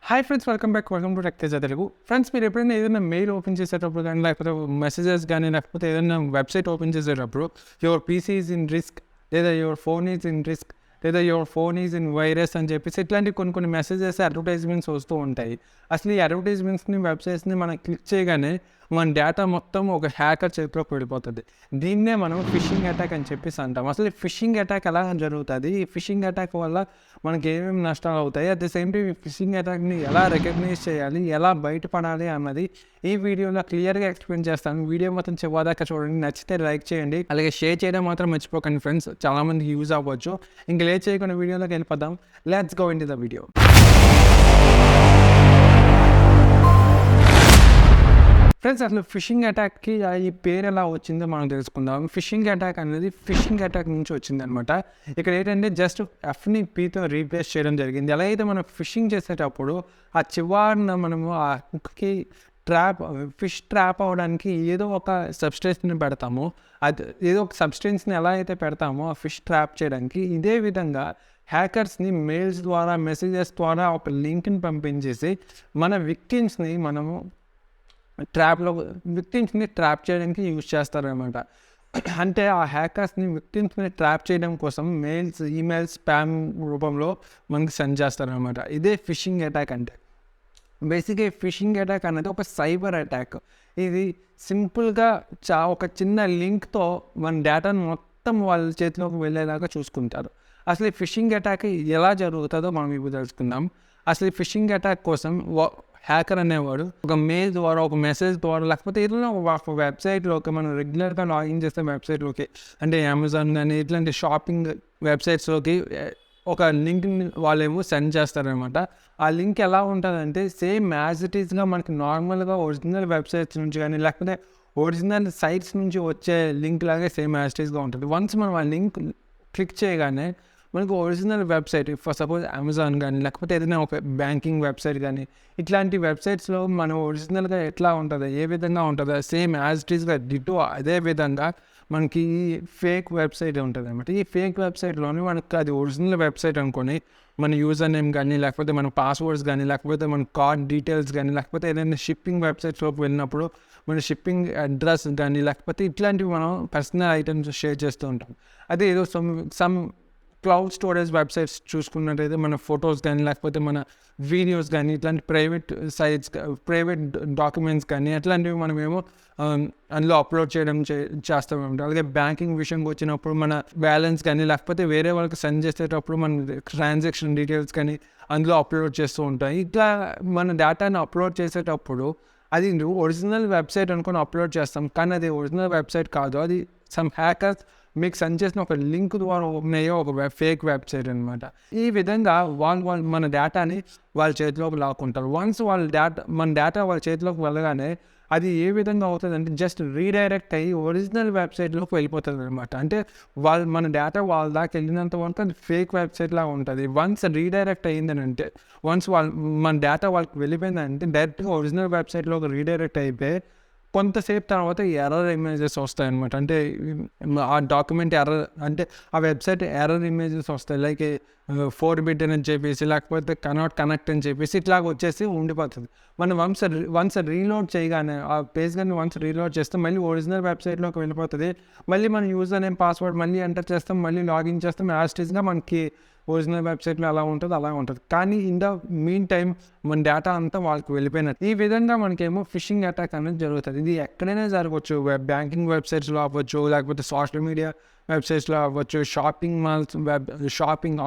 Hi friends, welcome to Teja Telugu. Friends, మీరు ఎప్పుడైనా ఏదైనా మెయిల్ ఓపెన్ చేసేటప్పుడు కానీ, లేకపోతే మెసేజెస్ కానీ, లేకపోతే ఏదైనా వెబ్సైట్ ఓపెన్ చేసేటప్పుడు your PC is in risk, లేదా your phone is in risk, లేదా your phone is in virus అని చెప్పేసి ఇట్లాంటి కొన్ని మెసేజెస్, అడ్వర్టైజ్మెంట్స్ వస్తూ ఉంటాయి. అసలు ఈ అడ్వర్టైజ్మెంట్స్ని, వెబ్సైట్స్ని మనం క్లిక్ చేయగానే మన డేటా మొత్తం ఒక హ్యాకర్ చేతిలోకి వెళ్ళిపోతుంది. దీన్నే మనం ఫిషింగ్ అటాక్ అని చెప్పేసి అంటాం. అసలు ఈ ఫిషింగ్ అటాక్ ఎలా జరుగుతుంది, ఈ ఫిషింగ్ అటాక్ వల్ల మనకి ఏమేమి నష్టాలు అవుతాయి, అట్ ద సేమ్ టైం ఈ ఫిషింగ్ అటాక్ని ఎలా రికగ్నైజ్ చేయాలి, ఎలా బయటపడాలి అన్నది ఈ వీడియోలో క్లియర్గా ఎక్స్ప్లెయిన్ చేస్తాను. వీడియో మొత్తం చివరిదాకా చూడండి. నచ్చితే లైక్ చేయండి, అలాగే షేర్ చేయడం మాత్రం మర్చిపోకండి ఫ్రెండ్స్, చాలామందికి యూజ్ అవ్వచ్చు. ఇంక లేట్ చేయకుండా వీడియోలోకి వెళ్ళిపోదాం. Let's go into the video. Friends, అసలు ఫిషింగ్ అటాక్కి ఈ పేరు ఎలా వచ్చిందో మనం తెలుసుకుందాం. ఫిషింగ్ అటాక్ అనేది ఫిషింగ్ అటాక్ నుంచి వచ్చిందనమాట. ఇక్కడ ఏంటంటే జస్ట్ ఎఫ్ని పీతో రీప్లేస్ చేయడం జరిగింది. ఎలా అయితే మనం ఫిషింగ్ చేసేటప్పుడు ఆ చివరిన మనము ఆ హుక్కి ఫిష్ ట్రాప్ అవ్వడానికి ఏదో ఒక సబ్స్టెన్స్ని పెడతాము. అది ఏదో ఒక సబ్స్టెన్స్ని ఎలా అయితే పెడతామో ఆ ఫిష్ ట్రాప్ చేయడానికి, ఇదే విధంగా హ్యాకర్స్ని మెయిల్స్ ద్వారా, మెసేజెస్ ద్వారా ఒక లింక్ని పంపించేసి మన విక్టిమ్స్ని మనము విక్టిమ్స్ని ట్రాప్ చేయడానికి యూజ్ చేస్తారనమాట. అంటే ఆ హ్యాకర్స్ని విక్టిమ్స్ని ట్రాప్ చేయడం కోసం మెయిల్స్, ఈమెయిల్స్, స్పామ్ రూపంలో మనకి సెండ్ చేస్తారనమాట. ఇదే ఫిషింగ్ అటాక్ అంటే. బేసిక్గా ఫిషింగ్ అటాక్ అనేది ఒక సైబర్ అటాక్. ఇది సింపుల్గా ఒక చిన్న లింక్తో మన డేటాను మొత్తం వాళ్ళ చేతిలోకి వెళ్ళేలాగా చూసుకుంటారు. అసలు ఈ ఫిషింగ్ అటాక్ ఎలా జరుగుతుందో మనం ఇప్పుడు తెలుసుకుందాం. అసలు ఈ ఫిషింగ్ అటాక్ కోసం హ్యాకర్ అనేవాడు ఒక మెయిల్ ద్వారా, ఒక మెసేజ్ ద్వారా, లేకపోతే ఏదైనా ఒక వెబ్సైట్లోకి మనం రెగ్యులర్గా లాగిన్ చేస్తే వెబ్సైట్లోకి, అంటే అమెజాన్ కానీ ఇట్లాంటి షాపింగ్ వెబ్సైట్స్లోకి ఒక లింక్ని వాళ్ళేమో సెండ్ చేస్తారనమాట. ఆ లింక్ ఎలా ఉంటుందంటే సేమ్ యాజ్ ఇట్ ఈస్గా మనకి నార్మల్గా ఒరిజినల్ వెబ్సైట్స్ నుంచి కానీ, లేకపోతే ఒరిజినల్ సైట్స్ నుంచి వచ్చే లింక్ లాగే సేమ్ యాజ్ ఇట్ ఈస్గా ఉంటుంది. వన్స్ మనం ఆ లింక్ క్లిక్ చేయగానే మనకు original website, for suppose Amazon కానీ, లేకపోతే ఏదైనా ఒక బ్యాంకింగ్ వెబ్సైట్ కానీ, ఇట్లాంటి వెబ్సైట్స్లో మనం ఒరిజినల్గా ఎట్లా ఉంటుందో, ఏ విధంగా ఉంటుందో సేమ్ యాజ్ ఇట్ ఈస్గా డిటో అదే విధంగా మనకి ఫేక్ వెబ్సైట్ ఉంటుంది అనమాట. ఈ ఫేక్ వెబ్సైట్లోని మనకి అది ఒరిజినల్ వెబ్సైట్ అనుకొని మన యూజర్ నేమ్ కానీ, లేకపోతే మన పాస్వర్డ్స్ కానీ, లేకపోతే మన కార్డ్ డీటెయిల్స్ కానీ, లేకపోతే ఏదైనా షిప్పింగ్ వెబ్సైట్స్లోకి వెళ్ళినప్పుడు మన షిప్పింగ్ అడ్రస్ కానీ, లేకపోతే ఇట్లాంటివి మనం పర్సనల్ ఐటమ్స్ షేర్ చేస్తూ ఉంటాం. అదే ఏదో సమ్ క్లౌడ్ స్టోరేజ్ వెబ్సైట్స్ చూసుకున్నట్టయితే మన ఫొటోస్ కానీ, లేకపోతే మన వీడియోస్ కానీ, ఇట్లాంటి ప్రైవేట్ సైట్స్, ప్రైవేట్ డాక్యుమెంట్స్ కానీ అట్లాంటివి మనమేమో అందులో అప్లోడ్ చేయడం చేస్తూ ఉంటాం. అలాగే బ్యాంకింగ్ విషయంకి వచ్చినప్పుడు మన బ్యాలెన్స్ కానీ, లేకపోతే వేరే వాళ్ళకి సెండ్ చేసేటప్పుడు మన ట్రాన్సాక్షన్ డీటెయిల్స్ కానీ అందులో అప్లోడ్ చేస్తూ ఉంటాం. ఇట్లా మన డేటాను అప్లోడ్ చేసేటప్పుడు అది ఒరిజినల్ వెబ్సైట్ అనుకొని అప్లోడ్ చేస్తాం, కానీ అది ఒరిజినల్ వెబ్సైట్ కాదు. అది సమ్ హ్యాకర్స్ మీకు సెండ్ చేసిన ఒక లింక్ ద్వారా ఓపెన్ అయ్యే ఒక ఫేక్ వెబ్సైట్ అనమాట. ఈ విధంగా వాళ్ళు మన డేటాని వాళ్ళ చేతిలోకి లాక్కుంటారు. వన్స్ మన డేటా వాళ్ళ చేతిలోకి వెళ్ళగానే అది ఏ విధంగా అవుతుంది అంటే జస్ట్ రీడైరెక్ట్ అయ్యి ఒరిజినల్ వెబ్సైట్లోకి వెళ్ళిపోతుంది అనమాట. అంటే మన డేటా వాళ్ళ దాకా వెళ్ళినంత వరకు అది ఫేక్ వెబ్సైట్ లాగా ఉంటుంది. వన్స్ రీడైరెక్ట్ అయ్యిందని అంటే, మన డేటా వాళ్ళకి వెళ్ళిపోయిందంటే డైరెక్ట్గా ఒరిజినల్ వెబ్సైట్లోకి రీడైరెక్ట్ అయిపోయి కొంతసేపు తర్వాత ఎర్రర్ ఇమేజెస్ వస్తాయి అనమాట. అంటే ఆ డాక్యుమెంట్ ఎర్రర్, అంటే ఆ వెబ్సైట్ ఎర్రర్ ఇమేజెస్ వస్తాయి. లైక్ 4-bit అని చెప్పేసి, లేకపోతే కెనాట్ కనెక్ట్ అని చెప్పేసి ఇట్లాగ వచ్చేసి ఉండిపోతుంది. మనం వన్స్ రీలోడ్ చేయగానే ఆ పేజ్ కానీ రీలోడ్ చేస్తే మళ్ళీ ఒరిజినల్ వెబ్సైట్లోకి వెళ్ళిపోతుంది. మళ్ళీ మన యూజర్ నేమ్, పాస్వర్డ్ మళ్ళీ ఎంటర్ చేస్తాం, మళ్ళీ లాగిన్ చేస్తాం. యాజ్ ఇట్ ఈస్గా మనకి ఒరిజినల్ వెబ్సైట్లో ఎలా ఉంటుందో అలా ఉంటుంది. కానీ ఇన్ ద మీన్ టైం మన డేటా అంతా వాళ్ళకి వెళ్ళిపోయినట్టు. ఈ విధంగా మనకేమో ఫిషింగ్ అటాక్ అనేది జరుగుతుంది. ఇది ఎక్కడైనా జరగవచ్చు. బ్యాంకింగ్ వెబ్సైట్స్లో అవ్వచ్చు, లేకపోతే సోషల్ మీడియా వెబ్సైట్స్లో అవ్వచ్చు,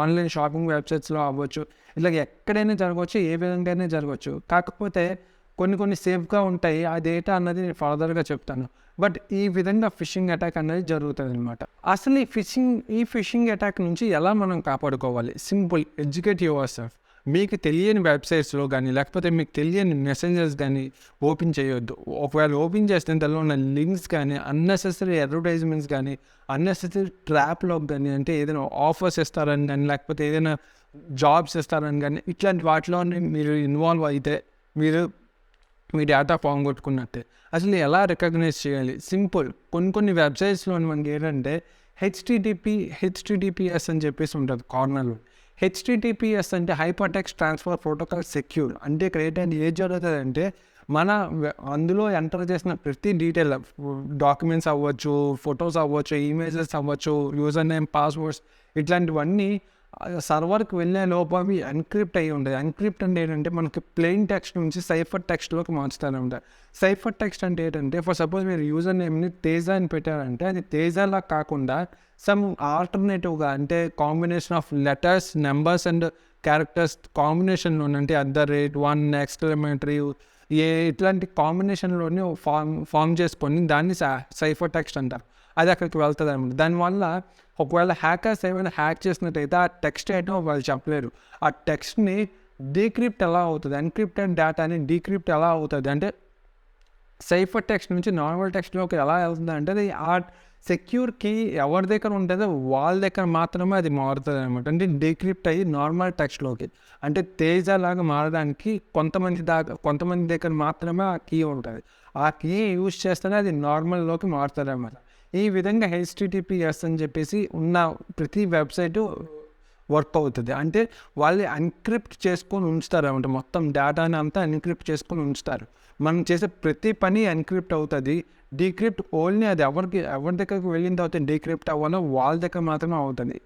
ఆన్లైన్ షాపింగ్ వెబ్సైట్స్లో అవ్వచ్చు. ఇట్లా ఎక్కడైనా జరగవచ్చు, ఏ విధంగానే జరగవచ్చు. కాకపోతే కొన్ని సేఫ్గా ఉంటాయి. ఆ డేటా అన్నది నేను ఫర్దర్గా చెప్తాను. బట్ ఈ విధంగా ఫిషింగ్ అటాక్ అనేది జరుగుతుంది అనమాట. అసలు ఈ ఫిషింగ్ అటాక్ నుంచి ఎలా మనం కాపాడుకోవాలి? Simple, educate your self. మీకు తెలియని వెబ్సైట్స్లో కానీ, లేకపోతే మీకు తెలియని మెసెంజర్స్ కానీ ఓపెన్ చేయొద్దు. ఒకవేళ ఓపెన్ చేస్తే దానిలో ఉన్న లింక్స్ కానీ, అన్నెసెసరీ అడ్వర్టైజ్మెంట్స్ కానీ, అన్నెసెసరీ ట్రాప్లోకి కానీ, అంటే ఏదైనా ఆఫర్స్ ఇస్తారని కానీ, లేకపోతే ఏదైనా జాబ్స్ ఇస్తారని కానీ, ఇట్లాంటి వాటిలో మీరు ఇన్వాల్వ్ అయితే మీ డేటా పోగొట్టుకున్నట్టే. అసలు ఎలా రికగ్నైజ్ చేయాలి? సింపుల్. కొన్ని వెబ్సైట్స్లో మనకి ఏంటంటే హెచ్టిటిపిఎస్ అని చెప్పేసి ఉంటుంది కార్నర్లో. హెచ్టిటిపిఎస్ అంటే hyper text transfer protocol secure. అంటే ఇక్కడ ఏంటంటే ఏం జరుగుతుందంటే మన అందులో ఎంటర్ చేసిన ప్రతి డీటెయిల్ డాక్యుమెంట్స్ అవ్వచ్చు, ఫొటోస్ అవ్వచ్చు, ఇమేజెస్ అవ్వచ్చు, యూజర్ నేమ్, పాస్వర్డ్స్ ఇట్లాంటివన్నీ సర్వర్కి వెళ్ళే లోపు అవి ఎన్క్రిప్ట్ అయ్యి ఉంటాయి. ఎన్క్రిప్ట్ అంటే ఏంటంటే మనకి ప్లెయిన్ టెక్స్ట్ నుంచి సైఫర్ టెక్స్ట్లోకి మార్చుతారనమాట. సైఫర్ టెక్స్ట్ అంటే ఏంటంటే ఫర్ సపోజ్ మీరు యూజర్ నేమ్ని తేజ అని పెట్టారంటే అది తేజలా కాకుండా సమ్ ఆల్టర్నేటివ్గా అంటే combination of letters, numbers and characters కాంబినేషన్లో అంటే @1 ఎక్స్క్లమేటరీ ఇట్లాంటి కాంబినేషన్లోనే ఫామ్ చేసుకొని దాన్ని సైఫర్ టెక్స్ట్ అంటారు. అది అక్కడికి వెళ్తుంది అనమాట. దానివల్ల ఒకవేళ హ్యాకర్స్ ఏమైనా హ్యాక్ చేసినట్టయితే ఆ టెక్స్ట్ ఏంటో వాళ్ళు చెప్పలేరు. ఆ టెక్స్ట్ని డీక్రిప్ట్ ఎలా అవుతుంది, ఎన్క్రిప్టెడ్ డేటాని డీక్రిప్ట్ ఎలా అవుతుంది అంటే సైఫర్ టెక్స్ట్ నుంచి నార్మల్ టెక్స్ట్లోకి ఎలా వెళ్తుంది అంటే అది ఆ సెక్యూర్ కీ ఎవరి దగ్గర ఉంటుందో వాళ్ళ దగ్గర మాత్రమే అది మారుతుంది అనమాట. అంటే డీక్రిప్ట్ అయ్యి నార్మల్ టెక్స్ట్లోకి అంటే తేజ లాగా మారడానికి కొంతమంది దగ్గర మాత్రమే ఆ కీ ఉంటుంది. ఆ కీ యూజ్ చేస్తేనే అది నార్మల్లోకి మారుతుంది అనమాట. ఈ విధంగా హెచ్టిటిపిఎస్ అని చెప్పేసి ఉన్న ప్రతి వెబ్సైటు వర్క్ అవుతుంది. అంటే వాళ్ళు ఎన్క్రిప్ట్ చేసుకొని ఉంచుతారు అనమాట. మొత్తం డేటాని అంతా ఎన్క్రిప్ట్ చేసుకొని ఉంచుతారు. మనం చేసే ప్రతి పని ఎన్క్రిప్ట్ అవుతుంది. డీక్రిప్ట్ ఓన్లీ అది ఎవరి దగ్గరికి వెళ్ళిన తర్వాత డీక్రిప్ట్ అవ్వాలో వాళ్ళ దగ్గర మాత్రమే అవుతుంది.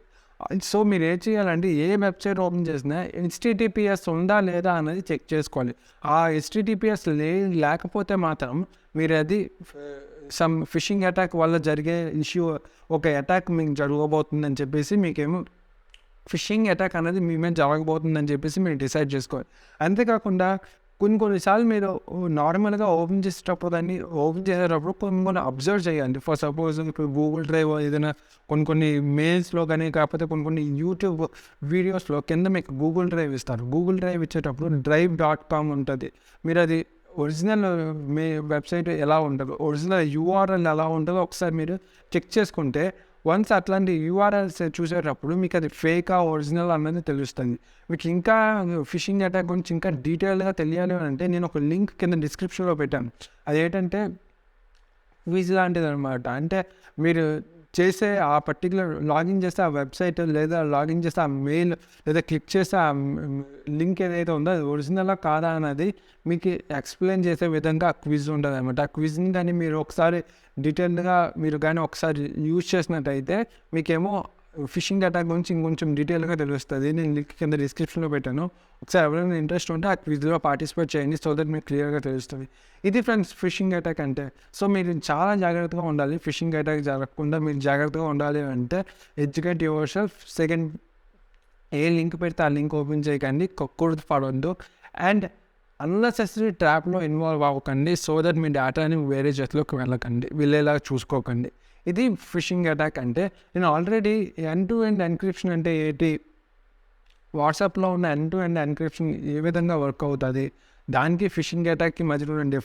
సో మీరు ఏం చేయాలంటే ఏ వెబ్సైట్ ఓపెన్ చేసినా హెచ్టిటిపిఎస్ ఉందా లేదా అనేది చెక్ చేసుకోవాలి. ఆ హెచ్టిటిపిఎస్ లేకపోతే మాత్రం మీరు అది సమ్ ఫిషింగ్ అటాక్ వల్ల జరిగే ఇష్యూ, ఒక అటాక్ మీకు జరగబోతుందని చెప్పేసి మీకేమో ఫిషింగ్ అటాక్ అనేది మీ మీద జరగబోతుందని చెప్పేసి మీరు డిసైడ్ చేసుకోవాలి. అంతేకాకుండా కొన్నిసార్లు మీరు నార్మల్గా ఓపెన్ చేసేటప్పుడు కొన్ని అబ్జర్వ్ చేయండి. ఫర్ సపోజ్ ఇప్పుడు గూగుల్ డ్రైవ్ ఏదైనా కొన్ని మెయిల్స్లో కానీ కాకపోతే కొన్ని యూట్యూబ్ వీడియోస్లో కింద మీకు గూగుల్ డ్రైవ్ ఇస్తారు. గూగుల్ డ్రైవ్ ఇచ్చేటప్పుడు drive.com ఉంటుంది. మీరు అది ఒరిజినల్ వెబ్సైట్ ఎలా ఉంటుందో, ఒరిజినల్ యూఆర్ఎల్ ఎలా ఉంటుందో ఒకసారి మీరు చెక్ చేసుకుంటే వన్స్ అట్లాంటి యూఆర్ఎల్స్ చూసేటప్పుడు మీకు అది ఫేకా ఒరిజినల్ అన్నది తెలుస్తుంది. మీకు ఇంకా ఫిషింగ్ అటాక్ గురించి ఇంకా డీటెయిల్గా తెలియాలి అంటే నేను ఒక లింక్ కింద డిస్క్రిప్షన్లో పెట్టాను. అదేంటంటే క్విజ్ లాంటిది అనమాట. అంటే మీరు చేసే ఆ పర్టికులర్ లాగిన్ చేస్తే ఆ వెబ్సైట్ లేదా లాగిన్ చేస్తే ఆ మెయిల్ లేదా క్లిక్ చేస్తే ఆ లింక్ ఏదైతే ఉందో అది ఒరిజినలా కాదా అనేది మీకు ఎక్స్ప్లెయిన్ చేసే విధంగా ఆ క్విజ్ ఉంటుంది అనమాట. ఆ క్విజ్ని కానీ మీరు ఒకసారి డీటెయిల్డ్గా మీరు కానీ ఒకసారి యూజ్ చేసినట్టయితే మీకేమో ఫిషింగ్ అటాక్ గురించి ఇంకొంచెం డీటెయిల్గా తెలుస్తుంది. నేను లింక్ కింద డిస్క్రిప్షన్లో పెట్టాను. ఒకసారి ఎవరైనా ఇంట్రెస్ట్ ఉంటే ఆ క్విజ్లో పార్టిసిపేట్ చేయండి. సో దట్ మీకు క్లియర్గా తెలుస్తుంది. ఇది ఫ్రెండ్స్ ఫిషింగ్ అటాక్ అంటే. సో మీరు చాలా జాగ్రత్తగా ఉండాలి. ఫిషింగ్ అటాక్ జరగకుండా మీరు జాగ్రత్తగా ఉండాలి అంటే educate your self. Second, A link పెడితే ఆ లింక్ ఓపెన్ చేయకండి, కక్కుర్తి పడవద్దు. అండ్ అన్నెసెసరీ ట్రాప్లో ఇన్వాల్వ్ అవ్వకండి. సో దట్ మీ డేటాని వేరే చేతిలోకి వెళ్ళేలాగా చూసుకోకండి. ఇది ఫిషింగ్ అటాక్ అంటే. నేను already end to end encryption అంటే ఏంటి, వాట్సాప్లో ఉన్న ఎండ్ టు ఎండ్ ఎన్క్రిప్షన్ ఏ విధంగా వర్క్ అవుతుంది, దానికి ఫిషింగ్ అటాక్కి మధ్యలో ఉన్న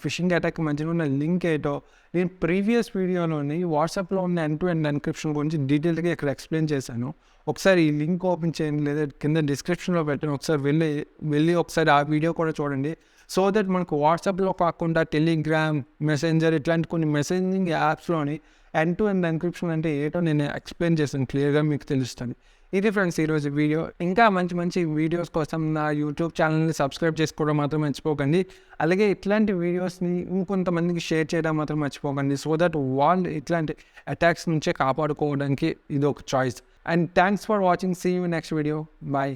ఫిషింగ్ అటాక్కి మధ్యలో ఉన్న లింక్ ఏంటో నేను ప్రీవియస్ వీడియోలోని వాట్సాప్లో ఉన్న ఎండ్ టు ఎండ్ ఎన్క్రిప్షన్ గురించి డీటెయిల్గా ఇక్కడ ఎక్స్ప్లెయిన్ చేశాను. ఒకసారి ఈ లింక్ ఓపెన్ చేయండి లేదా కింద డిస్క్రిప్షన్లో పెట్టాను. ఒకసారి వెళ్ళి ఒకసారి ఆ వీడియో కూడా చూడండి. సో దట్ మనకు వాట్సాప్లో కాకుండా టెలిగ్రామ్, మెసెంజర్ ఇట్లాంటి కొన్ని మెసేజింగ్ యాప్స్లోని ఎండ్ టు ఎండ్ ఎన్క్రిప్షన్ అంటే ఏంటో నేను ఎక్స్ప్లెయిన్ చేశాను, క్లియర్గా మీకు తెలుస్తుంది. ఇది ఫ్రెండ్స్ ఈరోజు వీడియో. ఇంకా మంచి వీడియోస్ కోసం నా యూట్యూబ్ ఛానల్ని సబ్స్క్రైబ్ చేసుకోవడం మాత్రం మర్చిపోకండి. అలాగే ఇట్లాంటి వీడియోస్ని ఇంకొంతమందికి షేర్ చేయడం మాత్రం మర్చిపోకండి. సో దట్ వాళ్ళు ఇట్లాంటి అటాక్స్ నుంచే కాపాడుకోవడానికి ఇది ఒక choice. And thanks for watching. See you next video. Bye.